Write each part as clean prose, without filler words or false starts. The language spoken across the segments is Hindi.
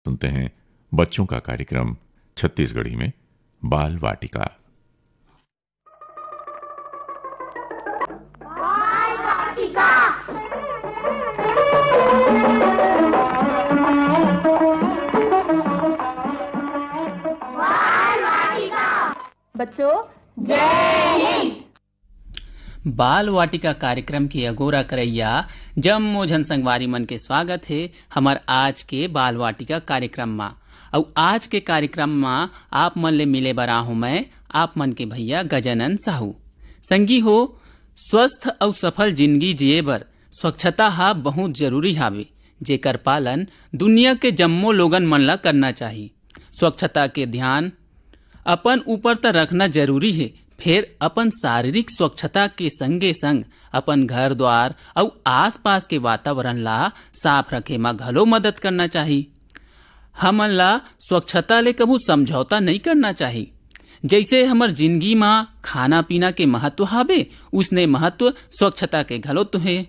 सुनते हैं बच्चों का कार्यक्रम छत्तीसगढ़ी में बाल वाटिका। बाल वाटिका। बाल वाटिका। बच्चों जय हिंद। बाल वाटिका कार्यक्रम की अगोरा करैया जम्मो झन संगवारी मन के स्वागत है हमार आज के बाल वाटिका कार्यक्रम में। और आज के कार्यक्रम में आप मन ले मिले बरा हूँ मैं आप मन के भैया गजानन साहू। संगी हो, स्वस्थ और सफल जिंदगी जिए बर स्वच्छता हा बहुत जरूरी हावे, जेकर पालन दुनिया के जम्मो लोगन मन ला करना चाहिए। स्वच्छता के ध्यान अपन ऊपर तो रखना जरूरी है, फिर अपन शारीरिक स्वच्छता के संगे संग अपन घर द्वार और आसपास के वातावरण ला साफ रखे में घलो मदद करना चाहिए। हमन ला स्वच्छता ले कभू समझौता नहीं करना चाहिए। जैसे हमर जिंदगी में खाना पीना के महत्व हावे, उसने महत्व स्वच्छता के घलो तो है।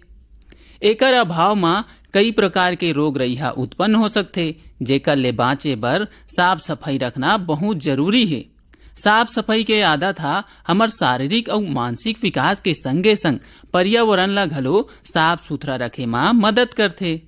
एकर अभाव में कई प्रकार के रोग रईहा उत्पन्न हो सकते, जेकर ले बाँचे बर साफ सफाई रखना बहुत जरूरी है। साफ सफाई के आदत हा हमर शारीरिक और मानसिक विकास के संगे संग पर्यावरण ला घलो साफ सुथरा रखे में मदद करथे।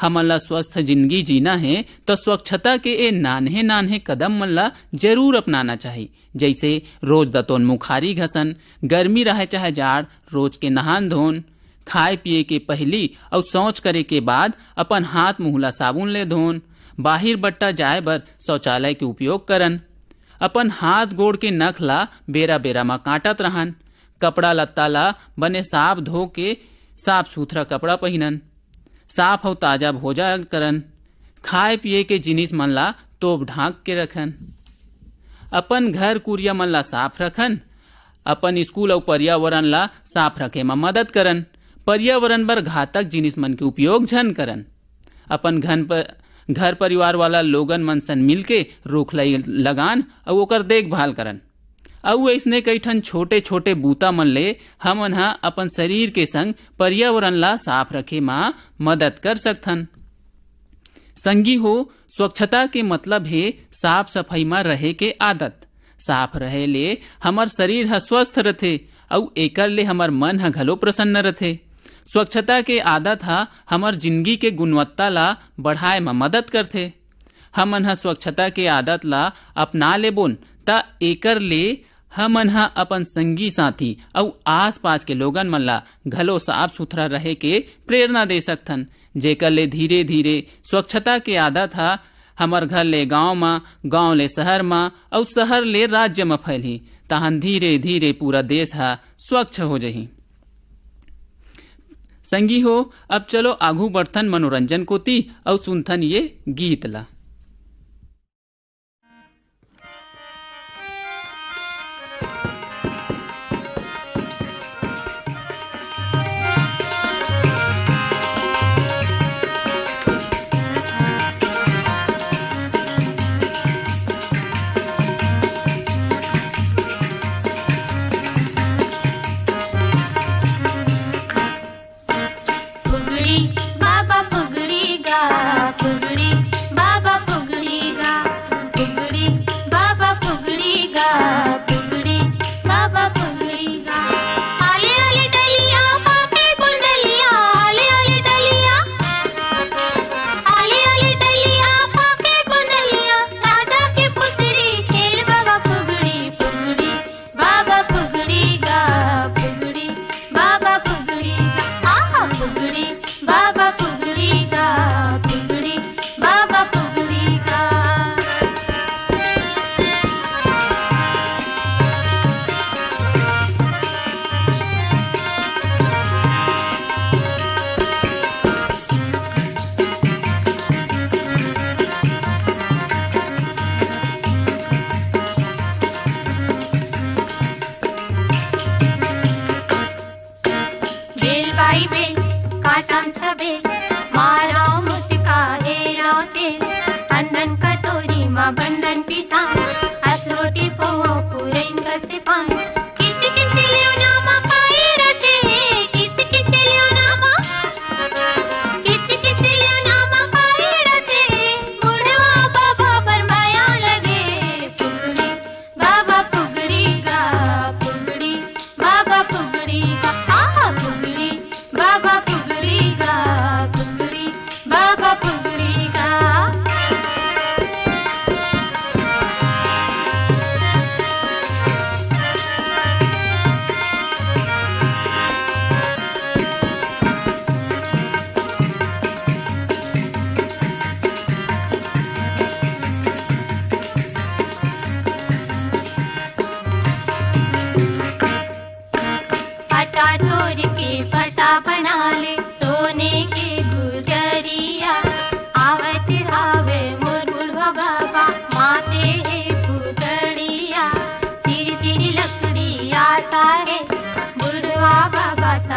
हमन ला स्वस्थ जिंदगी जीना है तो स्वच्छता के ए नान्हे नान्हे कदम मन ला जरूर अपनाना चाहिए। जैसे रोज दतोन मुखारी घसन, गर्मी रहे चाहे जाड़ रोज के नहान धोन, खाए पिए के पहली और शौच करे के बाद अपन हाथ मुँह ला साबुन ले धोन, बाहिर बट्टा जाए बर शौचालय के उपयोग करन, अपन हाथ गोड़ के नख ला बेरा बेरा में काटत रहन, कपड़ा लत्ता ला बने साफ धो के साफ सुथरा कपड़ा पहनन, साफ और ताजा भोजन करन, खाए पिए के जिनिस मन ला तोप ढांक के रखन, अपन घर कुरिया मन ला साफ रखन, अपन स्कूल और पर्यावरण ला साफ रखे में मदद करन, पर्यावरण बर घातक जिनिस मन के उपयोग झन करन, अपन घर परिवार वाला लोगन मन सन मिल के रुख लगान और ओकर देखभाल करन। और ऐसने कई ठन छोटे छोटे बूता मन ले हमन हा अपन शरीर के संग पर्यावरण ला साफ रखे में मदद कर सकथन। संगी हो, स्वच्छता के मतलब है साफ सफाई में रहे के आदत। साफ रहे ले हमर शरीर हा स्वस्थ रथे और एकर ले हमर मन हा घलो प्रसन्न रथे। स्वच्छता के आदत हा हमर जिंदगी के गुणवत्ता ला बढ़ाए में मदद करथे। हमन हा स्वच्छता के आदत ला अपना लेबोन ता एकर ले हमन हा अपन संगी साथी और आसपास के लोगन मन ला घलो साफ सुथरा रहे के प्रेरणा दे सकथन, जेकर ले धीरे धीरे स्वच्छता के आदत हा हमर घर ले गांव में, गांव ले शहर में और शहर ले राज्य में फैलही, तहन धीरे धीरे पूरा देश हा स्वच्छ हो जही। संगी हो, अब चलो आगू बढ़थन मनोरंजन कोती और सुनथन ये गीत ला। फुगड़ी बाबा फुगड़ी गा, फुगड़ी बाबा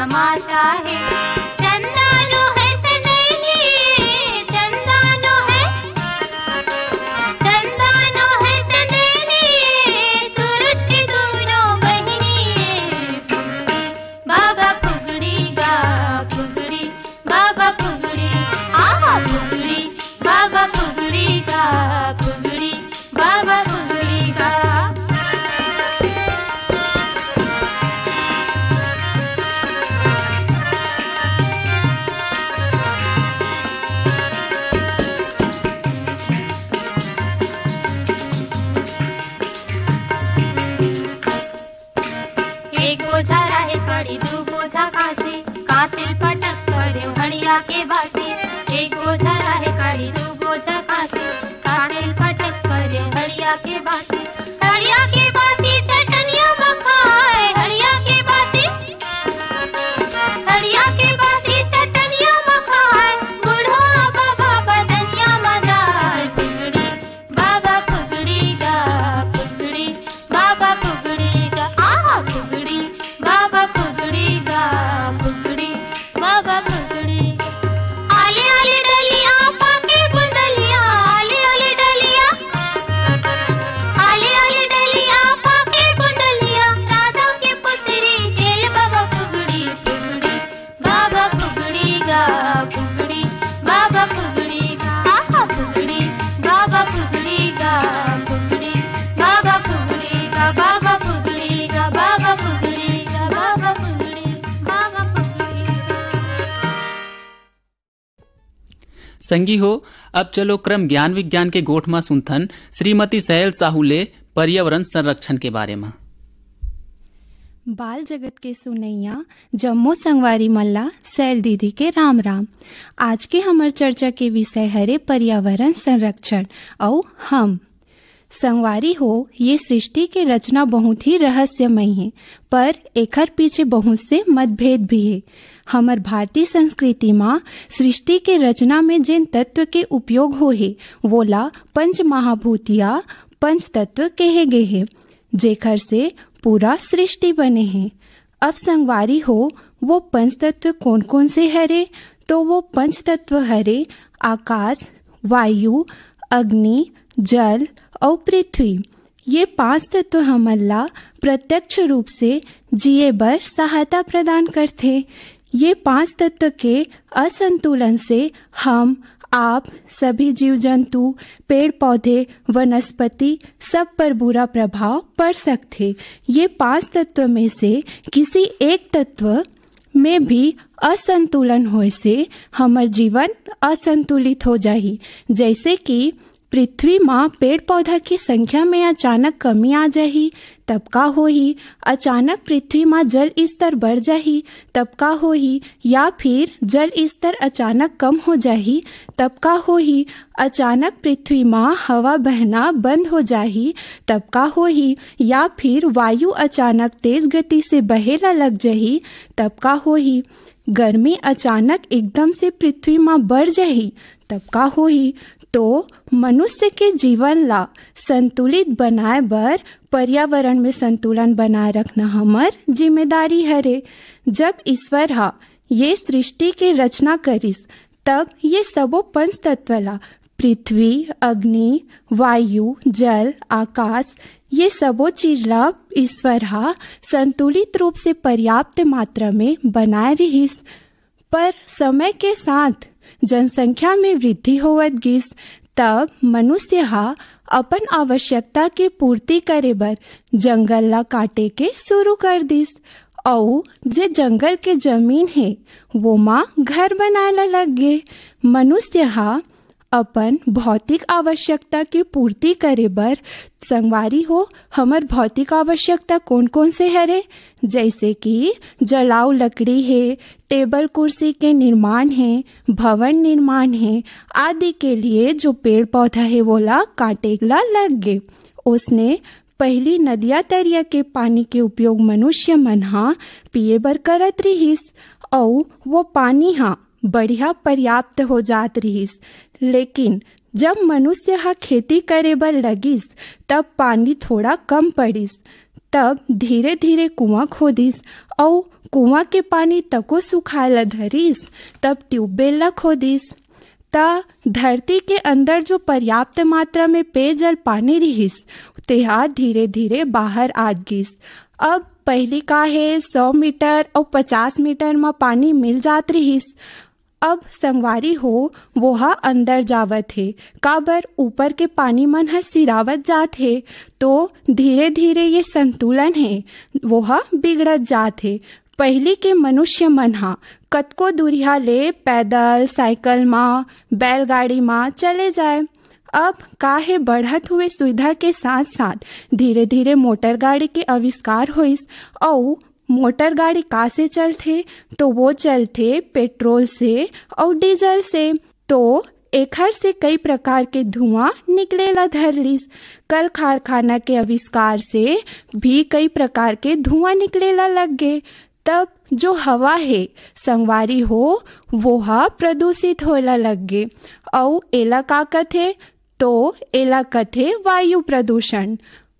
तमाशा है। चंदानो है चंदेली, चंदानो है चंदेली, सूरज की दोनों बहिनी। बाबा फुगड़ी गा फुगड़ी, बाबा फुगड़ी आहा फुगड़ी, बाबा फुगड़ी गा फुगड़ी, बाबा फुगड़ी गा। एक बोझा रहे खड़ी, दू बोझा काशी, कासिल पटक करे हड़िया के बासी। एक बोझा रहे खड़ी, दू बोझा काशी, कासिल पटक करे हड़िया के बासी। हड़िया के बासी चटनिया मखाए, हड़िया के बासी, हड़िया के बासी चटनिया मखाए। बूढ़ा बाबा बदनिया मजाए। फुगड़ी बाबा फुगड़ी गा फुगड़ी, बाबा फुगड़ी गा आहा फुगड़ी, बाबा फुगड़ी गा फुगड़ी, बाबा फुगड़ी गा। आले आले डलिया पाके बुंदलिया, आले आले डलिया, आले आले डलिया पाके बुंदलिया। राजा के पुत्री खेल बाबा फुगड़ी, फुगड़ी बाबा फुगड़ी गा फुगड़ी, बाबा फुगड़ी गा आहा फुगड़ी, बाबा फुगड़ी गा फुगड़ी, बाबा फुगड़ी गा, बाबा फुगड़ी गा, बाबा फुगड़ी गा, बाबा फुगड़ी, बाबा फुगड़ी गा। संगी हो, अब चलो क्रम ज्ञान विज्ञान के गोठ में सुनथन श्रीमती सहेल साहूले पर्यावरण संरक्षण के बारे में। बाल जगत के सुनैया जम्मो संगवारी मल्ला सैल दीदी के राम राम। आज के हमार चर्चा के विषय हरे पर्यावरण संरक्षण और हम संगवारी हो। ये सृष्टि के रचना बहुत ही रहस्यमय है, पर एकर पीछे बहुत से मतभेद भी है। हमर भारतीय संस्कृति में सृष्टि के रचना में जिन तत्व के उपयोग हो है वोला पंच महाभूतिया पंच तत्व कहे गए हैं, जेकर से पूरा सृष्टि बने हैं। अब संगवारी हो वो पंच तत्व कौन कौन से हरे, तो वो पंच तत्व हरे आकाश, वायु, अग्नि, जल और पृथ्वी। ये 5 तत्व हमला प्रत्यक्ष रूप से जिए बर सहायता प्रदान करते। ये 5 तत्व के असंतुलन से हम, आप, सभी जीव जंतु, पेड़ पौधे, वनस्पति सब पर बुरा प्रभाव पड़ सकते। ये 5 तत्व में से किसी एक तत्व में भी असंतुलन होए से हमर जीवन असंतुलित हो जाही। जैसे कि पृथ्वी माँ पेड़ पौधा की संख्या में अचानक कमी आ जाही तब का होही, अचानक पृथ्वी माँ जल स्तर बढ़ जाही तब का होही, या फिर जल स्तर अचानक कम हो जाही तब का होही, अचानक पृथ्वी माँ हवा बहना बंद हो जाही तब का होही, या फिर वायु अचानक तेज गति से बहेला लग जाही तब का होही, गर्मी अचानक एकदम से पृथ्वी माँ बढ़ जाही तब का होही। तो मनुष्य के जीवन ला संतुलित बनाए बर पर्यावरण में संतुलन बनाए रखना हमार जिम्मेदारी हरे। जब ईश्वर हा ये सृष्टि के रचना करिस तब ये सबो पंच तत्व ला पृथ्वी, अग्नि, वायु, जल, आकाश ये सबो चीज ला ईश्वर हा संतुलित रूप से पर्याप्त मात्रा में बनाए रहिस। पर समय के साथ जनसंख्या में वृद्धि होवत गिस तब मनुष्य हा अपन आवश्यकता के पूर्ति करे बर जंगल ला काटे के शुरू कर दिस और जे जंगल के जमीन है वो माँ घर बनाए लग गए। मनुष्य हा अपन भौतिक आवश्यकता की पूर्ति करे बर संगवारी हो हमर भौतिक आवश्यकता कौन कौन से हरे, जैसे कि जलाऊ लकड़ी है, टेबल कुर्सी के निर्माण है, भवन निर्माण है आदि के लिए जो पेड़ पौधा है वोला काटेला लग गए। उसने पहली नदिया तरिया के पानी के उपयोग मनुष्य मन हा पिए बर करत रहिस और वो पानी हा बढ़िया पर्याप्त हो जात रहिस। लेकिन जब मनुष्य हा खेती करे बर लगिस तब पानी थोड़ा कम पड़िस, तब धीरे धीरे कुआं खोदिस और कुआं के पानी तको सुखाला धरिस, तब ट्यूबवेल ला खोदिस। ता धरती के अंदर जो पर्याप्त मात्रा में पेयजल पानी रहिस तेहा धीरे धीरे बाहर आत गिस। अब पहली का है 100 मीटर और 50 मीटर में पानी मिल जात रहिस। अब संगवारी हो वोहा अंदर जावत है, काबर ऊपर के पानी मन ह सिरावत जात है, तो धीरे धीरे ये संतुलन है वोहा बिगड़त जात है। पहली के मनुष्य मन हा कतको दूरिया ले पैदल, साइकिल मा, बैलगाड़ी मा चले जाए। अब काहे बढ़त हुए सुविधा के साथ साथ धीरे धीरे मोटर गाड़ी के आविष्कार होइस। और मोटर गाड़ी का से चलथे, तो वो चलथे पेट्रोल से और डीजल से। तो एखर से कई प्रकार के धुआं निकलेला धरलिस। कल कारखाना के आविष्कार से भी कई प्रकार के धुआं निकलेला लग गए। तब जो हवा है संगवारी हो वोहा प्रदूषित होला लग गए। और एला का कथे, तो एला कथे वायु प्रदूषण।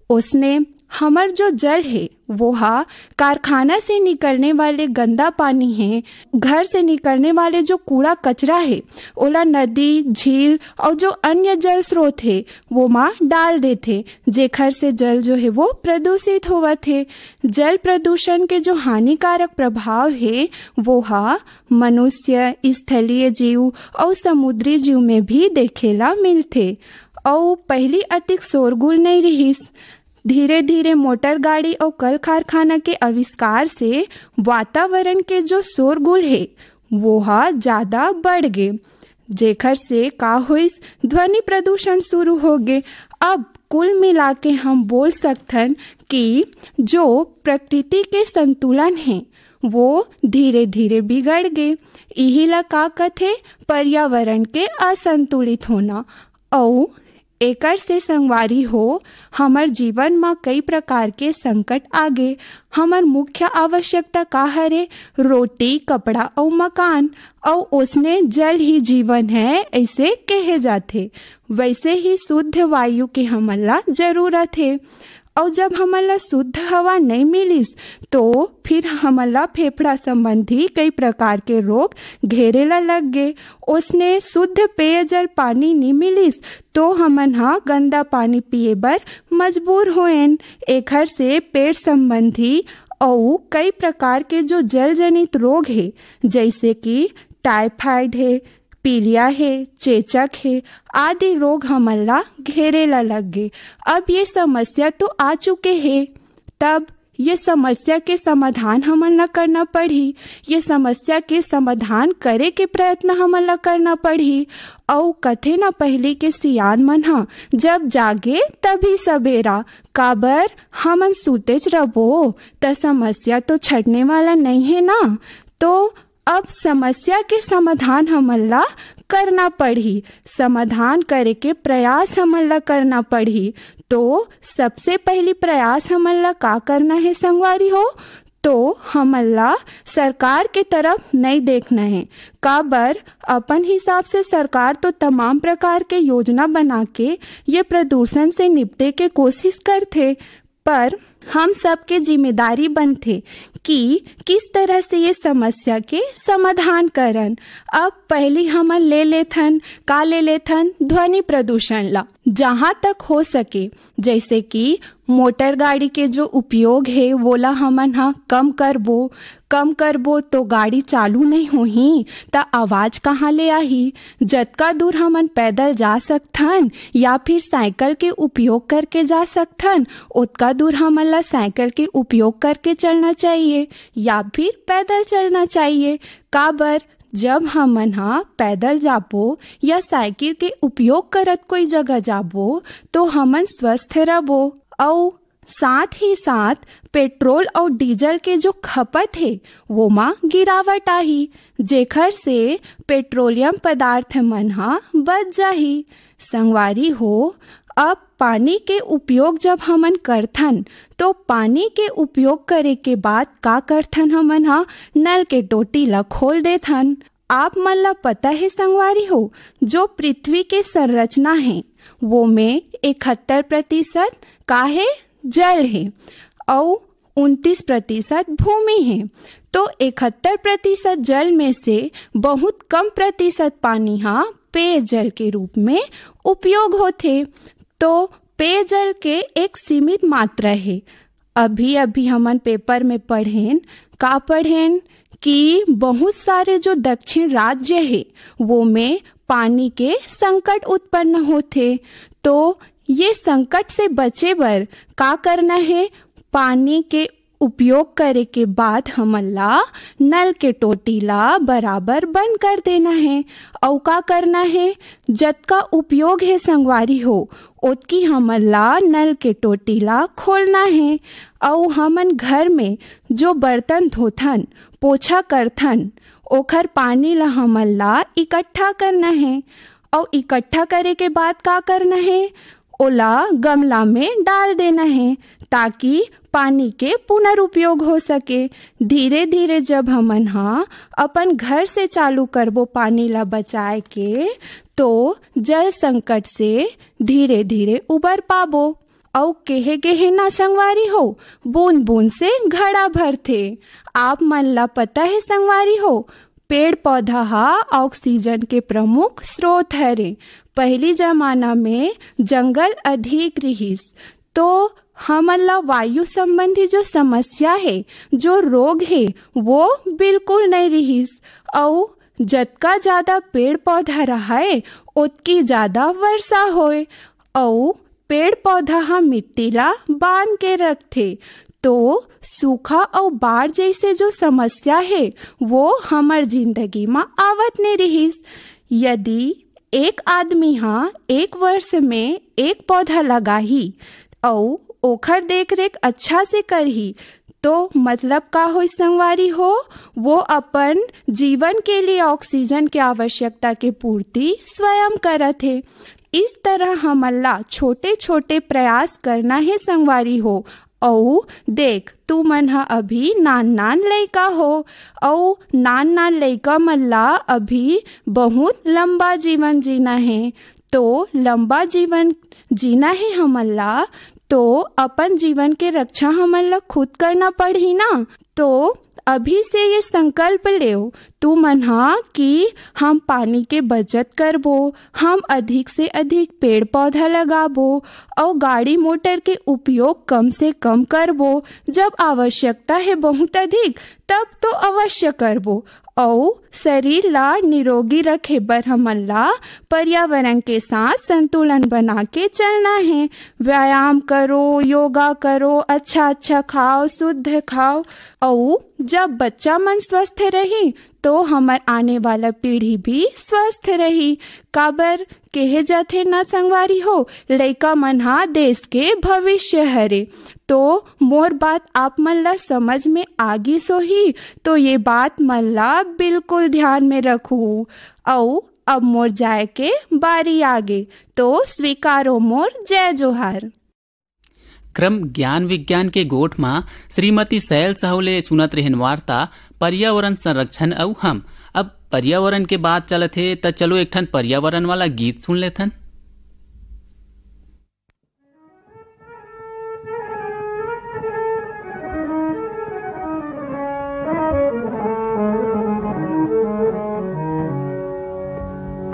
उसने हमर जो जल है वोहा कारखाना से निकलने वाले गंदा पानी है, घर से निकलने वाले जो कूड़ा कचरा है ओला नदी, झील और जो अन्य जल स्रोत है वो माँ डाल देते, जेखर से जल जो है वो प्रदूषित होवत है। जल प्रदूषण के जो हानिकारक प्रभाव है वोहा मनुष्य, स्थलीय जीव और समुद्री जीव में भी देखेला मिलते। और पहली अतिक शोरगुल नहीं रहिस। धीरे धीरे मोटर गाड़ी और कल कारखाना के आविष्कार से वातावरण के जो शोरगुल है वोहा ज्यादा बढ़ गए, जेखर से का होइस ध्वनि प्रदूषण शुरू हो गए। अब कुल मिला के हम बोल सकथन कि जो प्रकृति के संतुलन है वो धीरे धीरे बिगड़ गए। यही ला का कथे पर्यावरण के असंतुलित होना। और एकर से संगवारी हो हमर जीवन में कई प्रकार के संकट आगे। हमर मुख्य आवश्यकता का हरे रोटी, कपड़ा और मकान, और उसने जल ही जीवन है ऐसे कहे जाते। वैसे ही शुद्ध वायु के हमला जरूरत है। और जब हमला शुद्ध हवा नहीं मिलिस तो फिर हमला फेफड़ा संबंधी कई प्रकार के रोग घेरेला लग गए। उसने शुद्ध पेयजल पानी नहीं मिलिस तो हमन हा गंदा पानी पिए बर मजबूर होएन। एखर से पेट संबंधी और कई प्रकार के जो जल जनित रोग है, जैसे कि टाइफाइड है, पीलिया है, चेचक है आदि रोग हमला घेरेला लग गए। अब ये समस्या तो आ चुके हैं, तब ये समस्या के समाधान हमला करना पड़ी। ये समस्या के समाधान करे के प्रयत्न हमला करना पड़ी। और कथे न पहले के सियान मन हा जब जागे तभी सवेरा, काबर हमन सुतेच रबो त समस्या तो छटने वाला नहीं है ना। तो अब समस्या के समाधान हमला करना पड़ी, समाधान करे के प्रयास हमला करना पड़ी। तो सबसे पहली प्रयास हमला का करना है संगवारी हो, तो हमला सरकार के तरफ नहीं देखना है। काबर अपन हिसाब से सरकार तो तमाम प्रकार के योजना बना के ये प्रदूषण से निपटे के कोशिश करते, पर हम सबके जिम्मेदारी बनते कि किस तरह से ये समस्या के समाधान करन। अब पहली हम ले लेथन ध्वनि प्रदूषण ला जहाँ तक हो सके, जैसे कि मोटर गाड़ी के जो उपयोग है वो ला हमन हा कम करबो तो गाड़ी चालू नहीं होही त आवाज कहाँ ले आही। जतका दूर हमन पैदल जा सकथन या फिर साइकिल के उपयोग करके जा सकथन, उतका दूर हमन ला साइकिल के उपयोग करके चलना चाहिए या फिर पैदल चलना चाहिए। काबर जब हमन हा पैदल जाबो या साइकिल के उपयोग करत कोई जगह जाबो तो हमन स्वस्थ रहबो। और साथ ही साथ पेट्रोल और डीजल के जो खपत है वो माँ गिरावट आही, जेखर से पेट्रोलियम पदार्थ मन हा बच जाही। संगवारी हो अब पानी के उपयोग जब हमन करथन तो पानी के उपयोग करे के बाद का करथन हमन हा नल के टोटी ला खोल देथन। आप मन ला पता है संगवारी हो जो पृथ्वी के संरचना है वो में 71% का है जल है। और 29% भूमि है। तो 71% जल में से बहुत कम प्रतिशत पानी हाँ पेयजल के रूप में उपयोग होते। तो पेयजल के एक सीमित मात्रा है। अभी अभी हमन पेपर में पढ़ेन कि बहुत सारे जो दक्षिण राज्य है वो में पानी के संकट उत्पन्न होते। तो ये संकट से बचे बर का करना है? पानी के उपयोग करे के बाद हमन ला नल के टोटी ला बराबर बंद कर देना है। और का करना है? जतका उपयोग है संगवारी हो ओतकी हमन ला नल के टोटी ला खोलना है। और हमन घर में जो बर्तन धोथन पोछा करथन ओखर पानी ला हमन ला इकट्ठा करना है। और इकट्ठा करे के बाद का करना है? ओला गमला में डाल देना है ताकि पानी के पुनर्उपयोग हो सके। धीरे धीरे जब हमन हाँ अपन घर से चालू करबो पानी ला बचाए के तो जल संकट से धीरे धीरे उबर पाबो। और केहे ना संगवारी हो बूंद बूंद से घड़ा भरथे। आप मन ला पता है संगवारी हो पेड़ पौधा हा ऑक्सीजन के प्रमुख स्रोत हरे। पहली जमाना में जंगल अधिक रहिस तो हमन ला वायु संबंधी जो समस्या है जो रोग है वो बिल्कुल नहीं रहिस। और जतका ज्यादा पेड़ पौधा रहे उतकी ज्यादा वर्षा होए। और पेड़ पौधा हा मिट्टी ला बांध के रखते तो सूखा और बाढ़ जैसे जो समस्या है वो हमर जिंदगी में आवत नहीं रहिस। यदि एक आदमी हाँ एक वर्ष में एक पौधा लगाही और ओखर देख रेख अच्छा से करही तो मतलब का हो संगवारी हो वो अपन जीवन के लिए ऑक्सीजन की आवश्यकता के पूर्ति स्वयं करत है। इस तरह हमन ला छोटे छोटे प्रयास करना है संगवारी हो। और देख तू मन हा अभी नान लइका हो और नान लइका मन ला अभी बहुत लंबा जीवन जीना है। तो लंबा जीवन जीना है हमन ला तो अपन जीवन के रक्षा हमन ला खुद करना पड़ी ना। तो अभी से ये संकल्प लेओ तू मन हा कि हम पानी के बचत करबो, हम अधिक से अधिक पेड़ पौधा लगाबो और गाड़ी मोटर के उपयोग कम से कम करबो। जब आवश्यकता है बहुत अधिक तब तो अवश्य करबो। और शरीर ला निरोगी रखे बर हमन ला पर्यावरण के साथ संतुलन बना के चलना है। व्यायाम करो, योगा करो, अच्छा खाओ, शुद्ध खाओ। और जब बच्चा मन स्वस्थ रही तो हमार आने वाला पीढ़ी भी स्वस्थ रही। काबर कहे जाथे ना संगवारी हो लइका मन हा देश के भविष्य हरे। तो मोर बात आप मन ला समझ में आगी सोही तो ये बात मन ला बिल्कुल ध्यान में रखू। और अब मोर जाए के बारी आगे तो स्वीकारो मोर जय जोहार। क्रम ज्ञान विज्ञान के गोठ मां श्रीमती सैल साहुले सुनत रहन वार्ता पर्यावरण संरक्षण और हम। अब पर्यावरण के बात चलत है तो चलो एक ठन पर्यावरण वाला गीत सुन लेथन।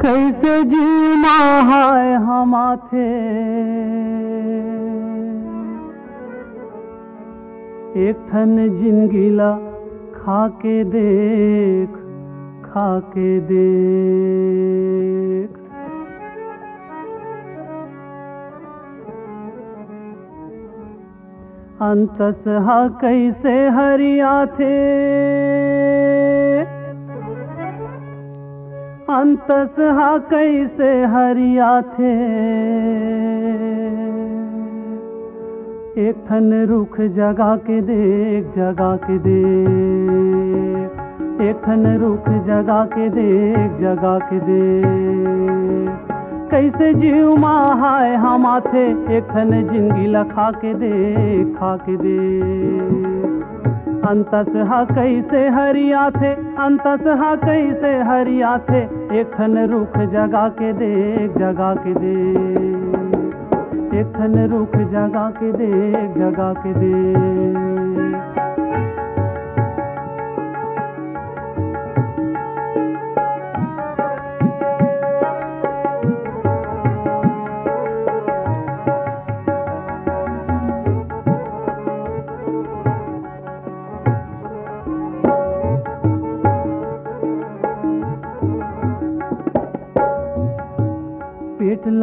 कैसे जीना है हमाथे एक ठन जिंदगीला खाके देख अंतस हा कैसे हरिया थे, अंतस हा कैसे हरिया थे। एक ठन रुख जगा के देख एक ठन रुख जगा के देख कैसे जीव माहाय हम आथे एक ठन जिंदगी लखा के देख अंतस हा कैसे हरिया थे, अंतस हा कैसे हरिया थे। एक ठन रुख जगा के देख एक ठन रुख जगा के देख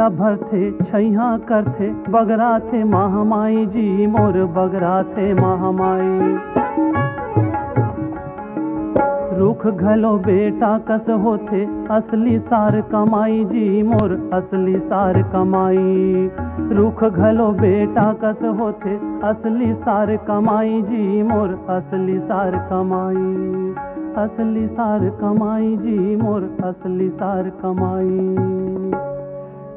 बेटा भर थे छैया कर थे बगरा थे महामाई जी मोर बगरा थे महामाई। रुख घलो बेटा कस होते असली सार कमाई जी मोर असली सार कमाई। रुख घलो बेटा कस होते असली सार कमाई जी मोर असली सार कमाई। असली सार कमाई जी मोर असली सार कमाई।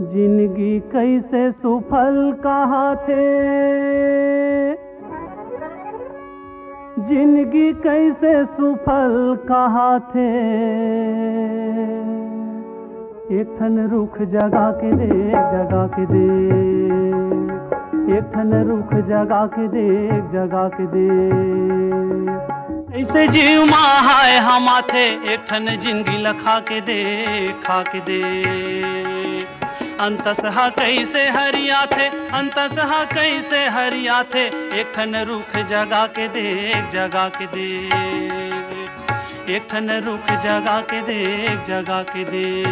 जिंदगी कैसे सुफल कहा थे जिंदगी कैसे सुफल कहा थे। एक ठन रुख जगा के दे जगा के दे। एक ठन रुख जगा के दे जगा के दे। ऐसे जीव माहाय हम थे एक ठन जिंदगी लखा के दे खा के दे। अंतसहा कैसे हरिया थे अंतसहा कैसे हरिया थे। एक ठन रुख जगा के दे जगा के दे। एक ठन रुख जगा के दे जगा के दे।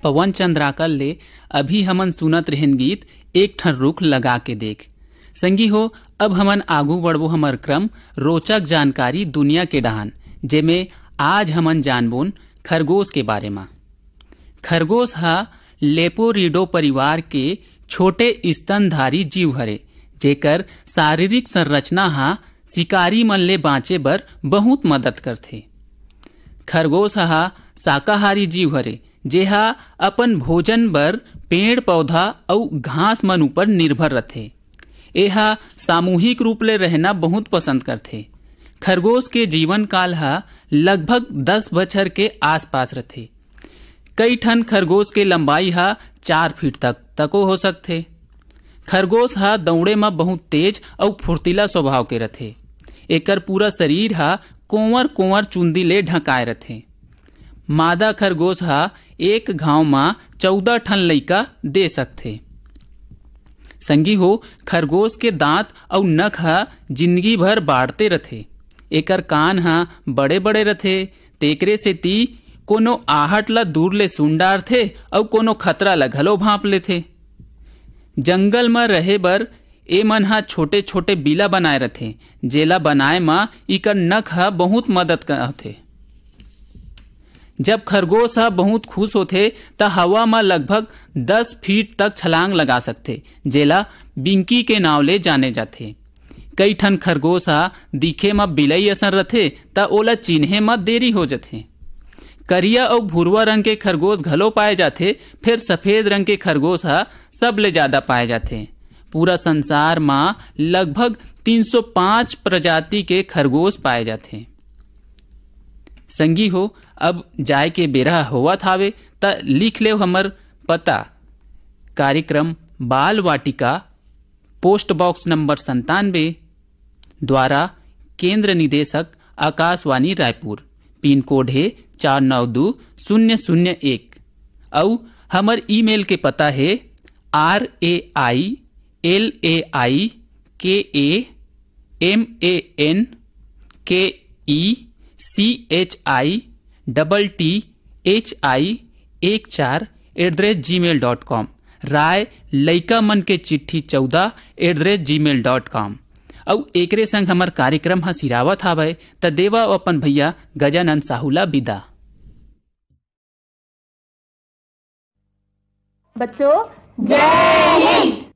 पवन चंद्राकर ले अभी हमन सुनत रहन गीत एक ठन रुख लगा के देख। संगी हो अब हमन आगू बढ़बो हमर क्रम रोचक जानकारी दुनिया के डहान, जेमे आज हमन जानबोन खरगोश के बारे में। खरगोश हा लेपोरिडो परिवार के छोटे स्तनधारी जीव हरे, जेकर शारीरिक संरचना हा शिकारी मन ले बाँचे बर बहुत मदद करथे। खरगोश हा शाकाहारी जीव हरे, जेहा अपन भोजन बर पेड़ पौधा और घास मन ऊपर निर्भर रथे। एहा सामूहिक रूप ले रहना बहुत पसंद करथे। खरगोश के जीवन काल हा लगभग 10 बछर के आसपास रथे। कई ठन खरगोश के लंबाई हा 4 फीट तको हो सकथे। खरगोश हा दौड़े में बहुत तेज और फुर्तीला स्वभाव के रथे। एकर पूरा शरीर हा कोंवर कोंवर चुंदी ले ढकाए रथे। मादा खरगोश हा एक घाव में 14 ठन लइका दे सकथे। संगी हो खरगोश के दांत और नख हा जिंदगी भर बाढ़ते रथे। एकर कान हा बड़े बड़े रथे, तेकरे सेती कोनो आहट ला दूर ले सुन डारथे और कोनो खतरा ला घलो भांप लेथे। जंगल में रहे बर ए मन हा छोटे छोटे बिला बनाए रथे, जेला बनाए मा इकर नख हा बहुत मदद करथे। जब खरगोश हा बहुत खुश होथे त हवा में लगभग 10 फीट तक छलांग लगा सकथे, जेला बिंकी के नाव ले जाने जाथे। कई ठन खरगोश हा दिखे में बिलई असन रथे त ओला चिन्हे में देरी हो जाथे। करिया और भूरवा रंग के खरगोश घलो पाए जाथे, फिर सफेद रंग के खरगोश हा सबले ज्यादा पाए जाथे। पूरा संसार में लगभग 305 प्रजाति के खरगोश पाए जाथे। संगी हो अब जाए के बेरा होवत हावे त लिख ले हमर पता। कार्यक्रम बाल वाटिका, पोस्ट बॉक्स नंबर 97, द्वारा केंद्र निदेशक आकाशवाणी रायपुर, पिन कोड है 492001। और हमर ईमेल के पता है railaikankeethithi14@gmail.com। राय लइका मन के चिट्ठी 14@gmail.com। और एकरे संग हमर कार्यक्रम हा सिरावत हावे त देवा अपन भैया गजानन साहुला विदा। बच्चों जय हिंद।